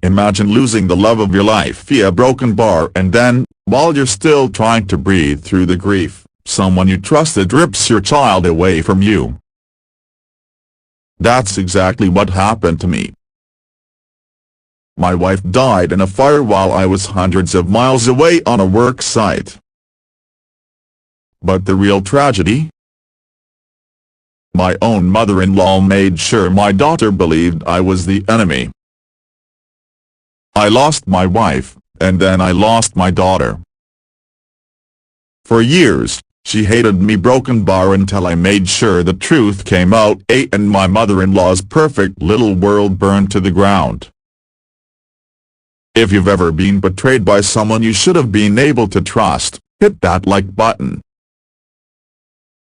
Imagine losing the love of your life via a broken bar and then, while you're still trying to breathe through the grief, someone you trusted rips your child away from you. That's exactly what happened to me. My wife died in a fire while I was hundreds of miles away on a work site. But the real tragedy? My own mother-in-law made sure my daughter believed I was the enemy. I lost my wife, and then I lost my daughter. For years, she hated me broken bar until I made sure the truth came out, and my mother-in-law's perfect little world burned to the ground. If you've ever been betrayed by someone you should have been able to trust, hit that like button.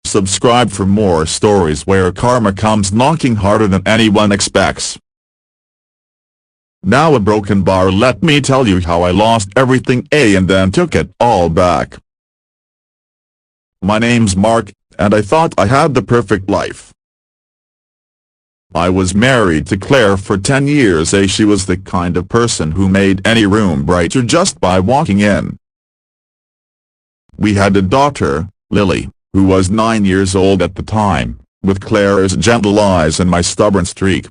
Subscribe for more stories where karma comes knocking harder than anyone expects. Now a broken bar. Let me tell you how I lost everything and then took it all back. My name's Mark, and I thought I had the perfect life. I was married to Claire for 10 years. She was the kind of person who made any room brighter just by walking in. We had a daughter, Lily, who was 9 years old at the time, with Claire's gentle eyes and my stubborn streak.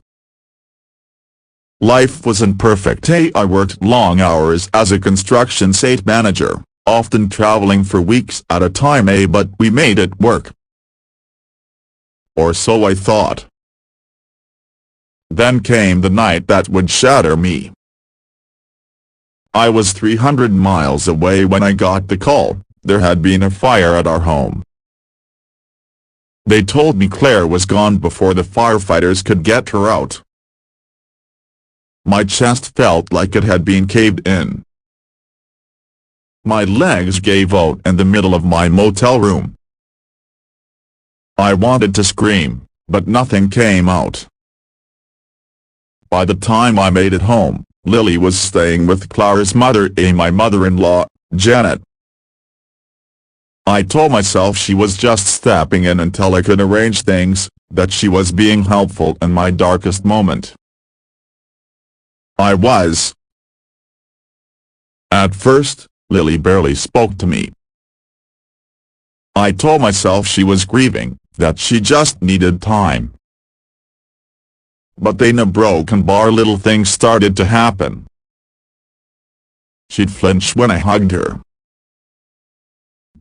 Life wasn't perfect. I worked long hours as a construction site manager, often traveling for weeks at a time, but we made it work. Or so I thought. Then came the night that would shatter me. I was 300 miles away when I got the call. There had been a fire at our home. They told me Claire was gone before the firefighters could get her out. My chest felt like it had been caved in. My legs gave out in the middle of my motel room. I wanted to scream, but nothing came out. By the time I made it home, Lily was staying with Claire's mother, my mother-in-law, Janet. I told myself she was just stepping in until I could arrange things, that she was being helpful in my darkest moment. I was. At first, Lily barely spoke to me. I told myself she was grieving, that she just needed time. But in a broken bar little things started to happen. She'd flinch when I hugged her.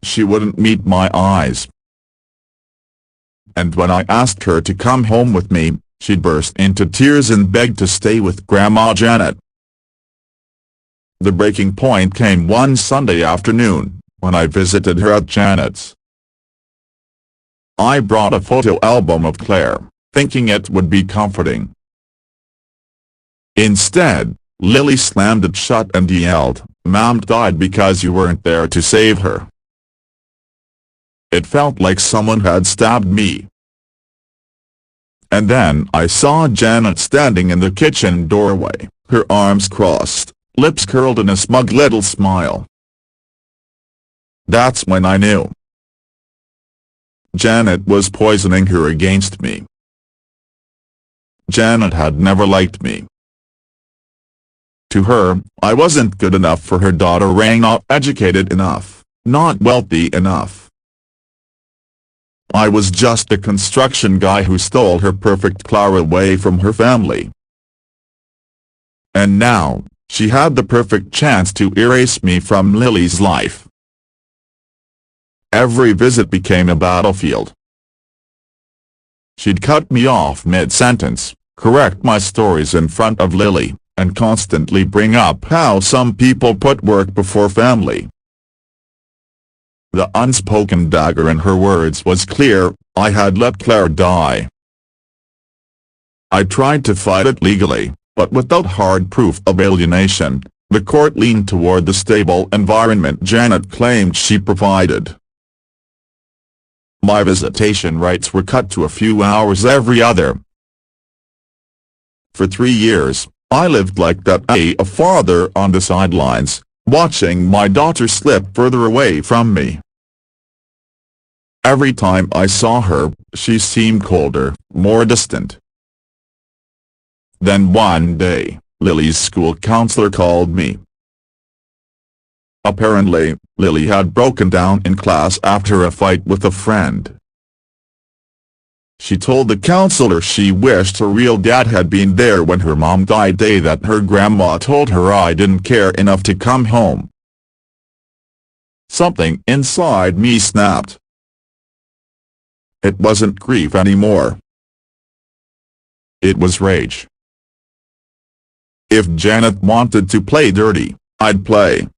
She wouldn't meet my eyes. And when I asked her to come home with me, she'd burst into tears and beg to stay with Grandma Janet. The breaking point came one Sunday afternoon, when I visited her at Janet's. I brought a photo album of Claire, thinking it would be comforting. Instead, Lily slammed it shut and yelled, "Mom died because you weren't there to save her." It felt like someone had stabbed me. And then I saw Janet standing in the kitchen doorway, her arms crossed, lips curled in a smug little smile. That's when I knew. Janet was poisoning her against me. Janet had never liked me. To her, I wasn't good enough for her daughter, not educated enough, not wealthy enough. I was just a construction guy who stole her perfect Claire away from her family. And now, she had the perfect chance to erase me from Lily's life. Every visit became a battlefield. She'd cut me off mid-sentence, correct my stories in front of Lily, and constantly bring up how some people put work before family. The unspoken dagger in her words was clear: I had let Claire die. I tried to fight it legally, but without hard proof of alienation, the court leaned toward the stable environment Janet claimed she provided. My visitation rights were cut to a few hours every other. For 3 years, I lived like that, a father on the sidelines, watching my daughter slip further away from me. Every time I saw her, she seemed colder, more distant. Then one day, Lily's school counselor called me. Apparently, Lily had broken down in class after a fight with a friend. She told the counselor she wished her real dad had been there when her mom died, the day that her grandma told her I didn't care enough to come home. Something inside me snapped. It wasn't grief anymore. It was rage. If Janet wanted to play dirty, I'd play.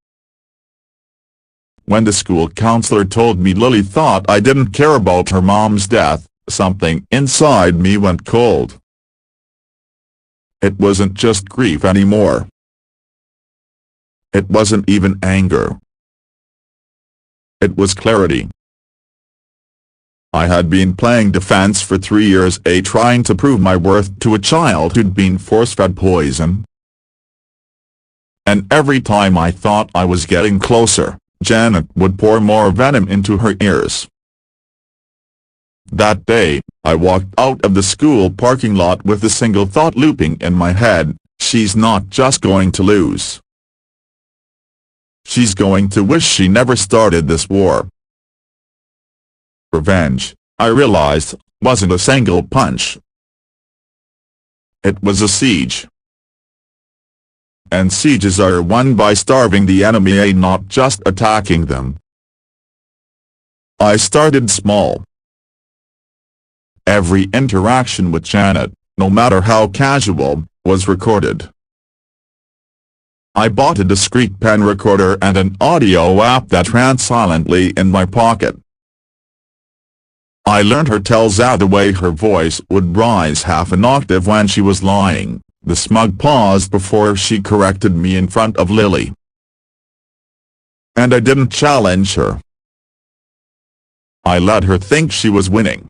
When the school counselor told me Lily thought I didn't care about her mom's death, something inside me went cold. It wasn't just grief anymore. It wasn't even anger. It was clarity. I had been playing defense for 3 years, trying to prove my worth to a child who'd been force-fed poison. And every time I thought I was getting closer, Janet would pour more venom into her ears. That day, I walked out of the school parking lot with a single thought looping in my head: she's not just going to lose. She's going to wish she never started this war. Revenge, I realized, wasn't a single punch. It was a siege. And sieges are won by starving the enemy, not just attacking them. I started small. Every interaction with Janet, no matter how casual, was recorded. I bought a discreet pen recorder and an audio app that ran silently in my pocket. I learned her tells out the way her voice would rise half an octave when she was lying, the smug pause before she corrected me in front of Lily. And I didn't challenge her. I let her think she was winning.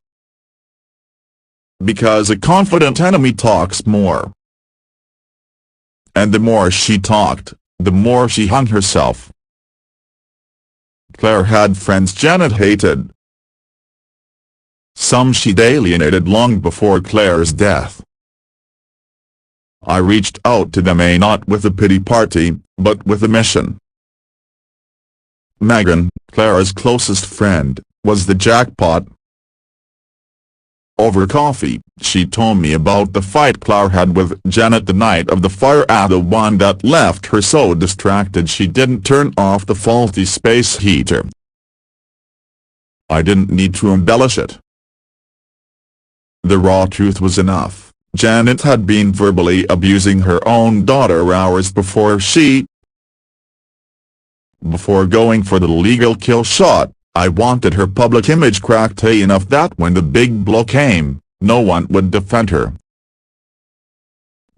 Because a confident enemy talks more. And the more she talked, the more she hung herself. Claire had friends Janet hated. Some she'd alienated long before Claire's death. I reached out to them, not with a pity party, but with a mission. Megan, Claire's closest friend, was the jackpot. Over coffee, she told me about the fight Claire had with Janet the night of the fire, the one that left her so distracted she didn't turn off the faulty space heater. I didn't need to embellish it. The raw truth was enough: Janet had been verbally abusing her own daughter hours before going for the legal kill shot. I wanted her public image cracked enough that when the big blow came, no one would defend her.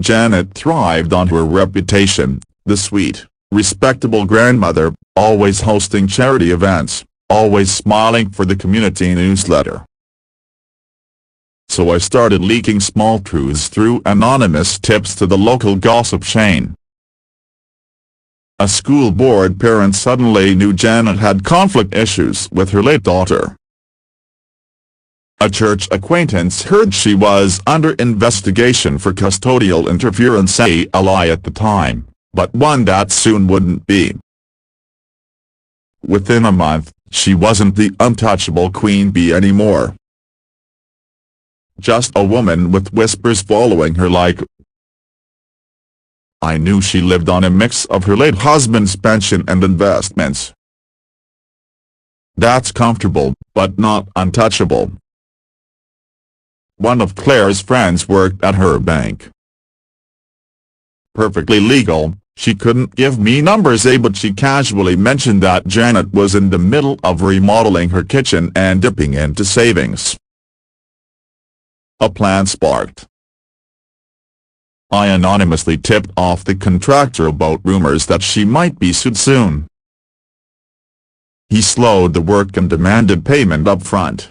Janet thrived on her reputation, the sweet, respectable grandmother, always hosting charity events, always smiling for the community newsletter. So I started leaking small truths through anonymous tips to the local gossip chain. A school board parent suddenly knew Janet had conflict issues with her late daughter. A church acquaintance heard she was under investigation for custodial interference, a lie at the time, but one that soon wouldn't be. Within a month, she wasn't the untouchable queen bee anymore. Just a woman with whispers following her like. I knew she lived on a mix of her late husband's pension and investments. That's comfortable, but not untouchable. One of Claire's friends worked at her bank. Perfectly legal, she couldn't give me numbers, but she casually mentioned that Janet was in the middle of remodeling her kitchen and dipping into savings. A plan sparked. I anonymously tipped off the contractor about rumors that she might be sued soon. He slowed the work and demanded payment up front.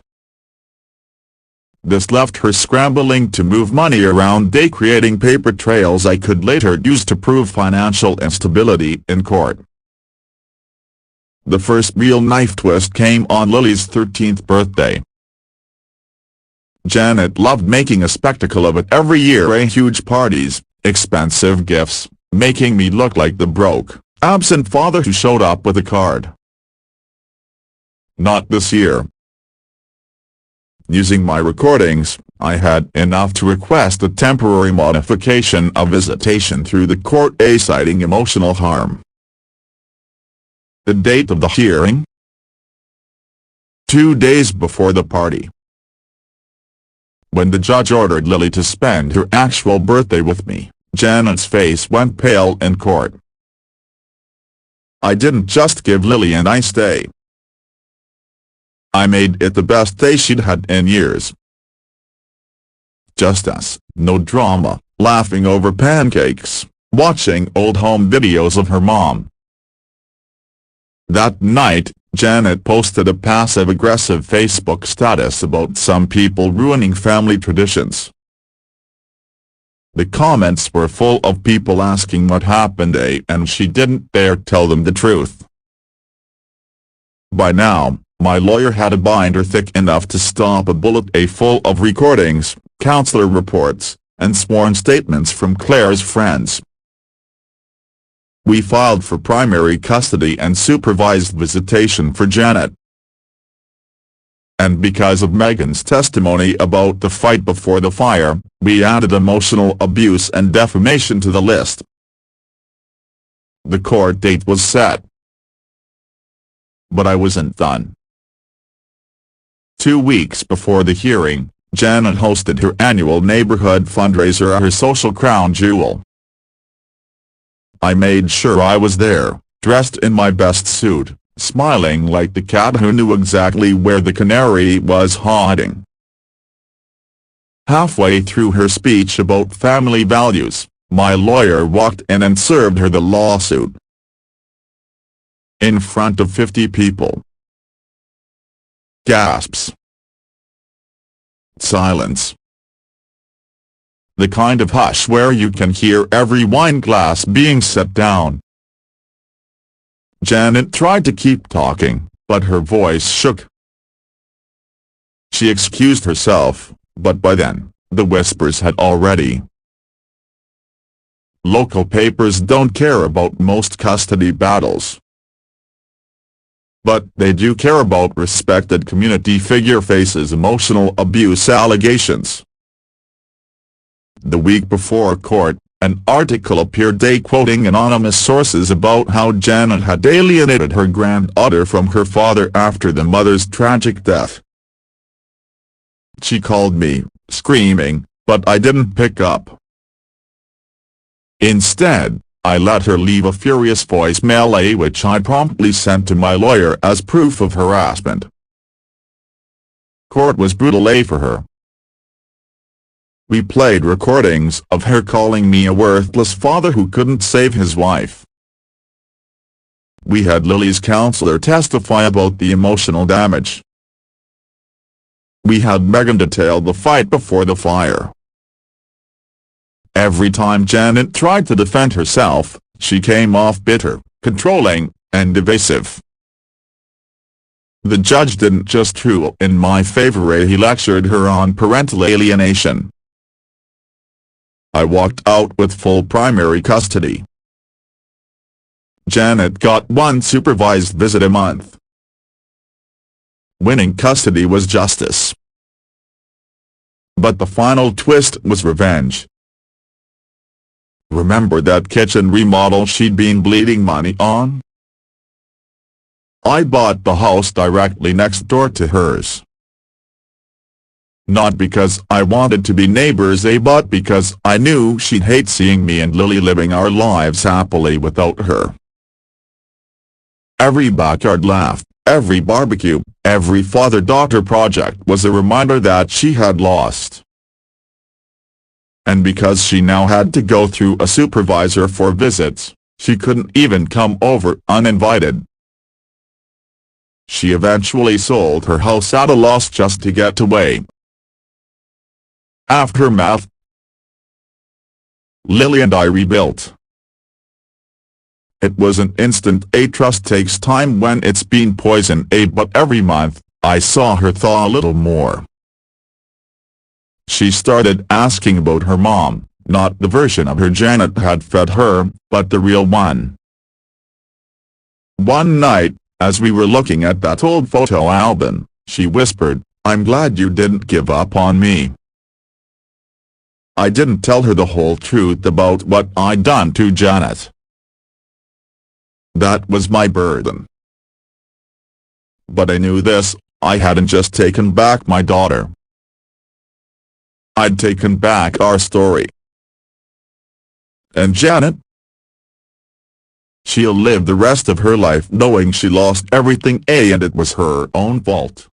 This left her scrambling to move money around, creating paper trails I could later use to prove financial instability in court. The first real knife twist came on Lily's 13th birthday. Janet loved making a spectacle of it every year, huge parties, expensive gifts, making me look like the broke, absent father who showed up with a card. Not this year. Using my recordings, I had enough to request a temporary modification of visitation through the court citing emotional harm. The date of the hearing? 2 days before the party. When the judge ordered Lily to spend her actual birthday with me, Janet's face went pale in court. I didn't just give Lily a nice day. I made it the best day she'd had in years. Just us, no drama, laughing over pancakes, watching old home videos of her mom. That night, Janet posted a passive-aggressive Facebook status about some people ruining family traditions. The comments were full of people asking what happened and she didn't dare tell them the truth. By now, my lawyer had a binder thick enough to stop a bullet full of recordings, counselor reports, and sworn statements from Claire's friends. We filed for primary custody and supervised visitation for Janet. And because of Megan's testimony about the fight before the fire, we added emotional abuse and defamation to the list. The court date was set. But I wasn't done. 2 weeks before the hearing, Janet hosted her annual neighborhood fundraiser at her social crown jewel. I made sure I was there, dressed in my best suit, smiling like the cat who knew exactly where the canary was hiding. Halfway through her speech about family values, my lawyer walked in and served her the lawsuit. In front of 50 people. Gasps. Silence. The kind of hush where you can hear every wine glass being set down. Janet tried to keep talking, but her voice shook. She excused herself, but by then, the whispers had already. Local papers don't care about most custody battles. But they do care about respected community figure faces emotional abuse allegations. The week before court, an article appeared quoting anonymous sources about how Janet had alienated her granddaughter from her father after the mother's tragic death. She called me, screaming, but I didn't pick up. Instead, I let her leave a furious voicemail which I promptly sent to my lawyer as proof of harassment. Court was brutal for her. We played recordings of her calling me a worthless father who couldn't save his wife. We had Lily's counselor testify about the emotional damage. We had Megan detail the fight before the fire. Every time Janet tried to defend herself, she came off bitter, controlling, and evasive. The judge didn't just rule in my favor, he lectured her on parental alienation. I walked out with full primary custody. Janet got one supervised visit a month. Winning custody was justice. But the final twist was revenge. Remember that kitchen remodel she'd been bleeding money on? I bought the house directly next door to hers. Not because I wanted to be neighbors, but because I knew she'd hate seeing me and Lily living our lives happily without her. Every backyard laugh, every barbecue, every father-daughter project was a reminder that she had lost. And because she now had to go through a supervisor for visits, she couldn't even come over uninvited. She eventually sold her house at a loss just to get away. Aftermath. Lily and I rebuilt. It wasn't instant. Trust takes time when it's been poisoned, but every month, I saw her thaw a little more. She started asking about her mom, not the version of her Janet had fed her, but the real one. One night, as we were looking at that old photo album, she whispered, "I'm glad you didn't give up on me." I didn't tell her the whole truth about what I'd done to Janet. That was my burden. But I knew this: I hadn't just taken back my daughter. I'd taken back our story. And Janet? She'll live the rest of her life knowing she lost everything, and it was her own fault.